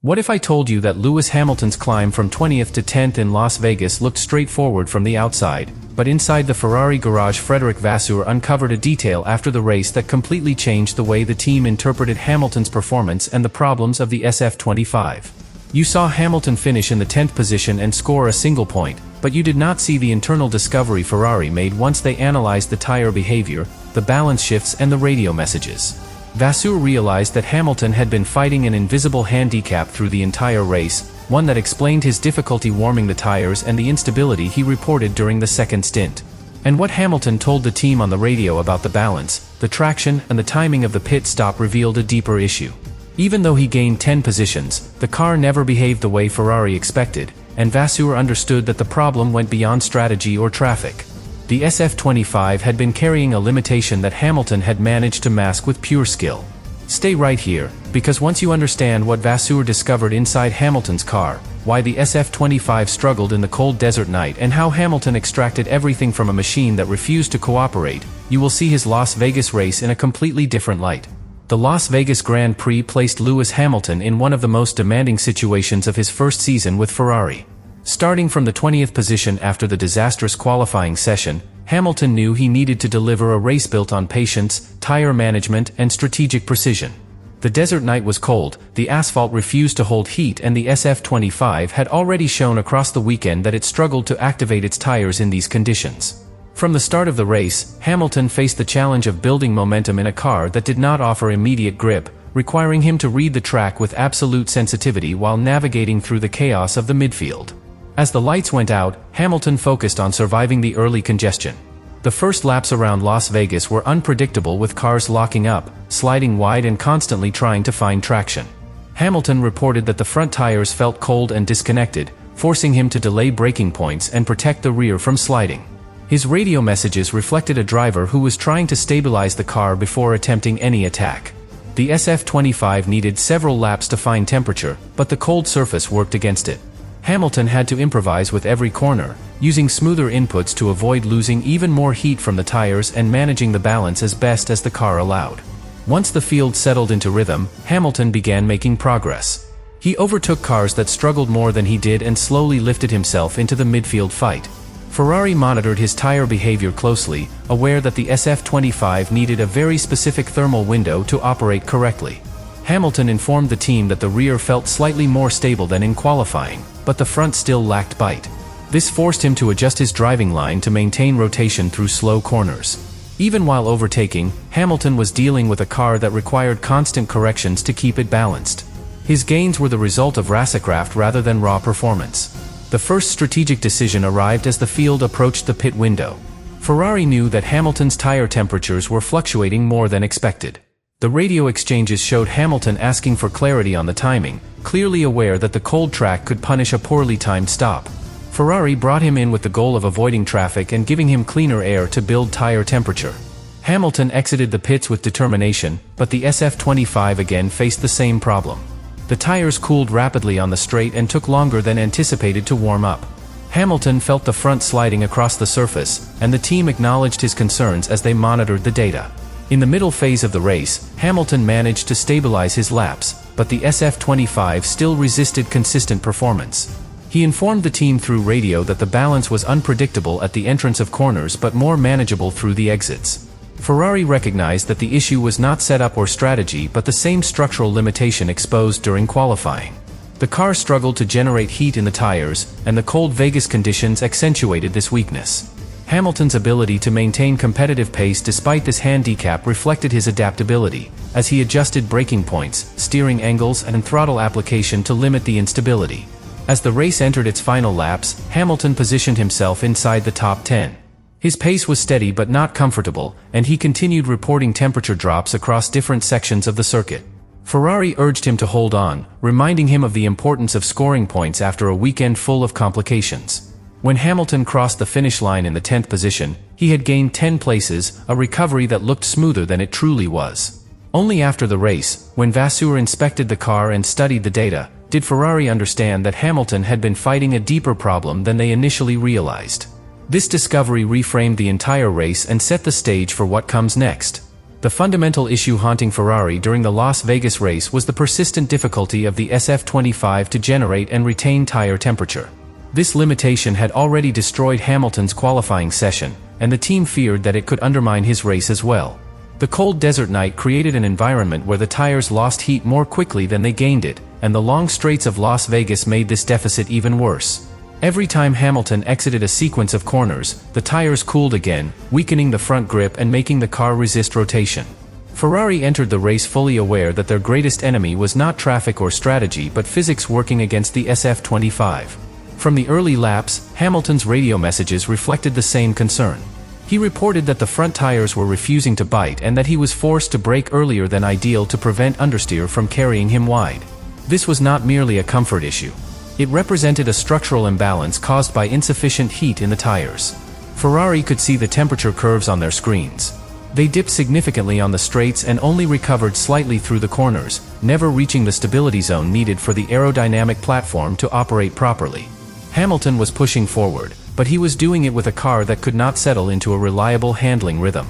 What if I told you that Lewis Hamilton's climb from 20th to 10th in Las Vegas looked straightforward from the outside, but inside the Ferrari garage Frédéric Vasseur uncovered a detail after the race that completely changed the way the team interpreted Hamilton's performance and the problems of the SF25. You saw Hamilton finish in the 10th position and score a single point, but you did not see the internal discovery Ferrari made once they analyzed the tire behavior, the balance shifts and the radio messages. Vasseur realized that Hamilton had been fighting an invisible handicap through the entire race, one that explained his difficulty warming the tires and the instability he reported during the second stint. And what Hamilton told the team on the radio about the balance, the traction, and the timing of the pit stop revealed a deeper issue. Even though he gained 10 positions, the car never behaved the way Ferrari expected, and Vasseur understood that the problem went beyond strategy or traffic. The SF25 had been carrying a limitation that Hamilton had managed to mask with pure skill. Stay right here, because once you understand what Vasseur discovered inside Hamilton's car, why the SF25 struggled in the cold desert night and how Hamilton extracted everything from a machine that refused to cooperate, you will see his Las Vegas race in a completely different light. The Las Vegas Grand Prix placed Lewis Hamilton in one of the most demanding situations of his first season with Ferrari. Starting from the 20th position after the disastrous qualifying session, Hamilton knew he needed to deliver a race built on patience, tire management, and strategic precision. The desert night was cold, the asphalt refused to hold heat, and the SF25 had already shown across the weekend that it struggled to activate its tires in these conditions. From the start of the race, Hamilton faced the challenge of building momentum in a car that did not offer immediate grip, requiring him to read the track with absolute sensitivity while navigating through the chaos of the midfield. As the lights went out, Hamilton focused on surviving the early congestion. The first laps around Las Vegas were unpredictable, with cars locking up, sliding wide, and constantly trying to find traction. Hamilton reported that the front tires felt cold and disconnected, forcing him to delay braking points and protect the rear from sliding. His radio messages reflected a driver who was trying to stabilize the car before attempting any attack. The SF25 needed several laps to find temperature, but the cold surface worked against it. Hamilton had to improvise with every corner, using smoother inputs to avoid losing even more heat from the tires and managing the balance as best as the car allowed. Once the field settled into rhythm, Hamilton began making progress. He overtook cars that struggled more than he did and slowly lifted himself into the midfield fight. Ferrari monitored his tire behavior closely, aware that the SF25 needed a very specific thermal window to operate correctly. Hamilton informed the team that the rear felt slightly more stable than in qualifying, but the front still lacked bite. This forced him to adjust his driving line to maintain rotation through slow corners. Even while overtaking, Hamilton was dealing with a car that required constant corrections to keep it balanced. His gains were the result of racecraft rather than raw performance. The first strategic decision arrived as the field approached the pit window. Ferrari knew that Hamilton's tire temperatures were fluctuating more than expected. The radio exchanges showed Hamilton asking for clarity on the timing, clearly aware that the cold track could punish a poorly timed stop. Ferrari brought him in with the goal of avoiding traffic and giving him cleaner air to build tire temperature. Hamilton exited the pits with determination, but the SF25 again faced the same problem. The tires cooled rapidly on the straight and took longer than anticipated to warm up. Hamilton felt the front sliding across the surface, and the team acknowledged his concerns as they monitored the data. In the middle phase of the race, Hamilton managed to stabilize his laps, but the SF25 still resisted consistent performance. He informed the team through radio that the balance was unpredictable at the entrance of corners but more manageable through the exits. Ferrari recognized that the issue was not setup or strategy but the same structural limitation exposed during qualifying. The car struggled to generate heat in the tires, and the cold Vegas conditions accentuated this weakness. Hamilton's ability to maintain competitive pace despite this handicap reflected his adaptability, as he adjusted braking points, steering angles, and throttle application to limit the instability. As the race entered its final laps, Hamilton positioned himself inside the top 10. His pace was steady but not comfortable, and he continued reporting temperature drops across different sections of the circuit. Ferrari urged him to hold on, reminding him of the importance of scoring points after a weekend full of complications. When Hamilton crossed the finish line in the 10th position, he had gained 10 places, a recovery that looked smoother than it truly was. Only after the race, when Vasseur inspected the car and studied the data, did Ferrari understand that Hamilton had been fighting a deeper problem than they initially realized. This discovery reframed the entire race and set the stage for what comes next. The fundamental issue haunting Ferrari during the Las Vegas race was the persistent difficulty of the SF25 to generate and retain tire temperature. This limitation had already destroyed Hamilton's qualifying session, and the team feared that it could undermine his race as well. The cold desert night created an environment where the tires lost heat more quickly than they gained it, and the long straights of Las Vegas made this deficit even worse. Every time Hamilton exited a sequence of corners, the tires cooled again, weakening the front grip and making the car resist rotation. Ferrari entered the race fully aware that their greatest enemy was not traffic or strategy but physics working against the SF25. From the early laps, Hamilton's radio messages reflected the same concern. He reported that the front tires were refusing to bite and that he was forced to brake earlier than ideal to prevent understeer from carrying him wide. This was not merely a comfort issue. It represented a structural imbalance caused by insufficient heat in the tires. Ferrari could see the temperature curves on their screens. They dipped significantly on the straights and only recovered slightly through the corners, never reaching the stability zone needed for the aerodynamic platform to operate properly. Hamilton was pushing forward, but he was doing it with a car that could not settle into a reliable handling rhythm.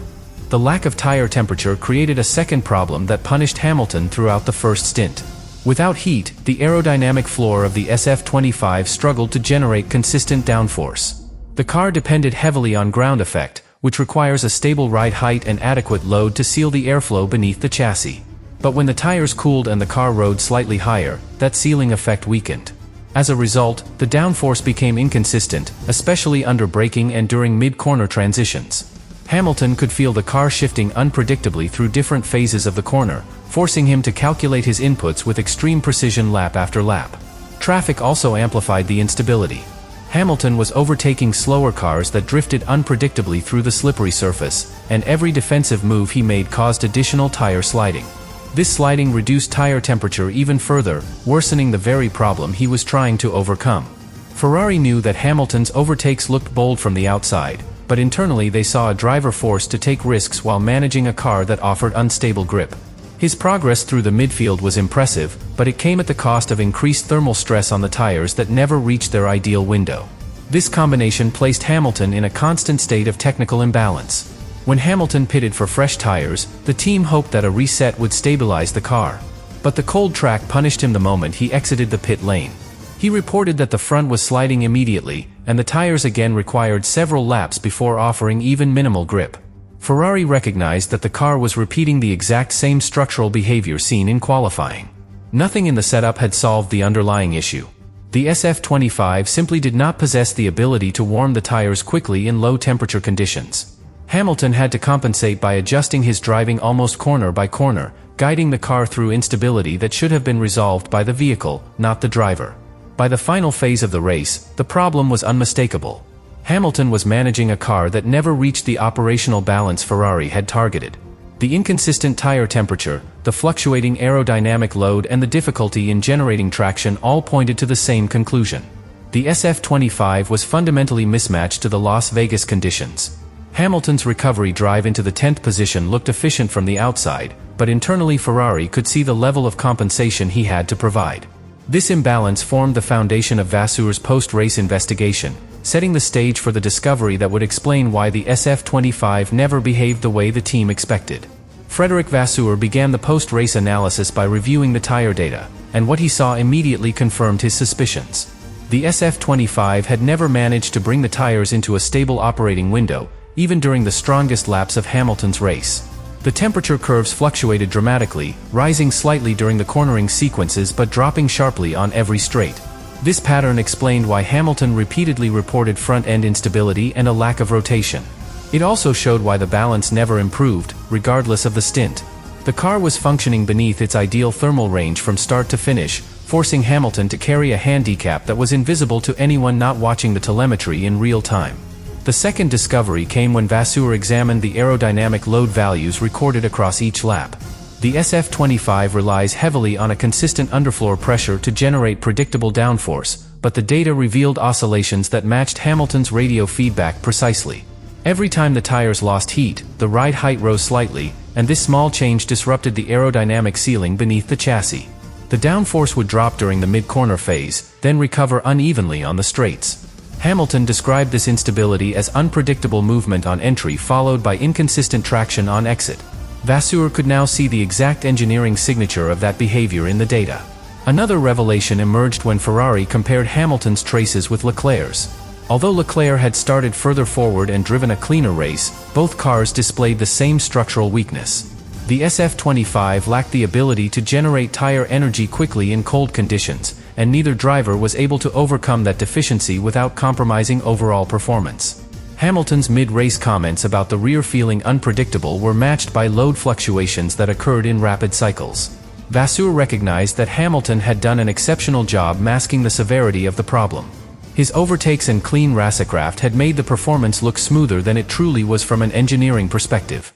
The lack of tire temperature created a second problem that punished Hamilton throughout the first stint. Without heat, the aerodynamic floor of the SF25 struggled to generate consistent downforce. The car depended heavily on ground effect, which requires a stable ride height and adequate load to seal the airflow beneath the chassis. But when the tires cooled and the car rode slightly higher, that sealing effect weakened. As a result, the downforce became inconsistent, especially under braking and during mid-corner transitions. Hamilton could feel the car shifting unpredictably through different phases of the corner, forcing him to calculate his inputs with extreme precision lap after lap. Traffic also amplified the instability. Hamilton was overtaking slower cars that drifted unpredictably through the slippery surface, and every defensive move he made caused additional tire sliding. This sliding reduced tire temperature even further, worsening the very problem he was trying to overcome. Ferrari knew that Hamilton's overtakes looked bold from the outside, but internally they saw a driver forced to take risks while managing a car that offered unstable grip. His progress through the midfield was impressive, but it came at the cost of increased thermal stress on the tires that never reached their ideal window. This combination placed Hamilton in a constant state of technical imbalance. When Hamilton pitted for fresh tires, the team hoped that a reset would stabilize the car. But the cold track punished him the moment he exited the pit lane. He reported that the front was sliding immediately, and the tires again required several laps before offering even minimal grip. Ferrari recognized that the car was repeating the exact same structural behavior seen in qualifying. Nothing in the setup had solved the underlying issue. The SF25 simply did not possess the ability to warm the tires quickly in low-temperature conditions. Hamilton had to compensate by adjusting his driving almost corner by corner, guiding the car through instability that should have been resolved by the vehicle, not the driver. By the final phase of the race, the problem was unmistakable. Hamilton was managing a car that never reached the operational balance Ferrari had targeted. The inconsistent tire temperature, the fluctuating aerodynamic load and the difficulty in generating traction all pointed to the same conclusion. The SF25 was fundamentally mismatched to the Las Vegas conditions. Hamilton's recovery drive into the 10th position looked efficient from the outside, but internally Ferrari could see the level of compensation he had to provide. This imbalance formed the foundation of Vasseur's post-race investigation, setting the stage for the discovery that would explain why the SF25 never behaved the way the team expected. Frédéric Vasseur began the post-race analysis by reviewing the tire data, and what he saw immediately confirmed his suspicions. The SF25 had never managed to bring the tires into a stable operating window, even during the strongest laps of Hamilton's race. The temperature curves fluctuated dramatically, rising slightly during the cornering sequences but dropping sharply on every straight. This pattern explained why Hamilton repeatedly reported front-end instability and a lack of rotation. It also showed why the balance never improved, regardless of the stint. The car was functioning beneath its ideal thermal range from start to finish, forcing Hamilton to carry a handicap that was invisible to anyone not watching the telemetry in real time. The second discovery came when Vasseur examined the aerodynamic load values recorded across each lap. The SF25 relies heavily on a consistent underfloor pressure to generate predictable downforce, but the data revealed oscillations that matched Hamilton's radio feedback precisely. Every time the tires lost heat, the ride height rose slightly, and this small change disrupted the aerodynamic sealing beneath the chassis. The downforce would drop during the mid-corner phase, then recover unevenly on the straights. Hamilton described this instability as unpredictable movement on entry followed by inconsistent traction on exit. Vasseur could now see the exact engineering signature of that behavior in the data. Another revelation emerged when Ferrari compared Hamilton's traces with Leclerc's. Although Leclerc had started further forward and driven a cleaner race, both cars displayed the same structural weakness. The SF25 lacked the ability to generate tire energy quickly in cold conditions, and neither driver was able to overcome that deficiency without compromising overall performance. Hamilton's mid-race comments about the rear feeling unpredictable were matched by load fluctuations that occurred in rapid cycles. Vasseur recognized that Hamilton had done an exceptional job masking the severity of the problem. His overtakes and clean racecraft had made the performance look smoother than it truly was from an engineering perspective.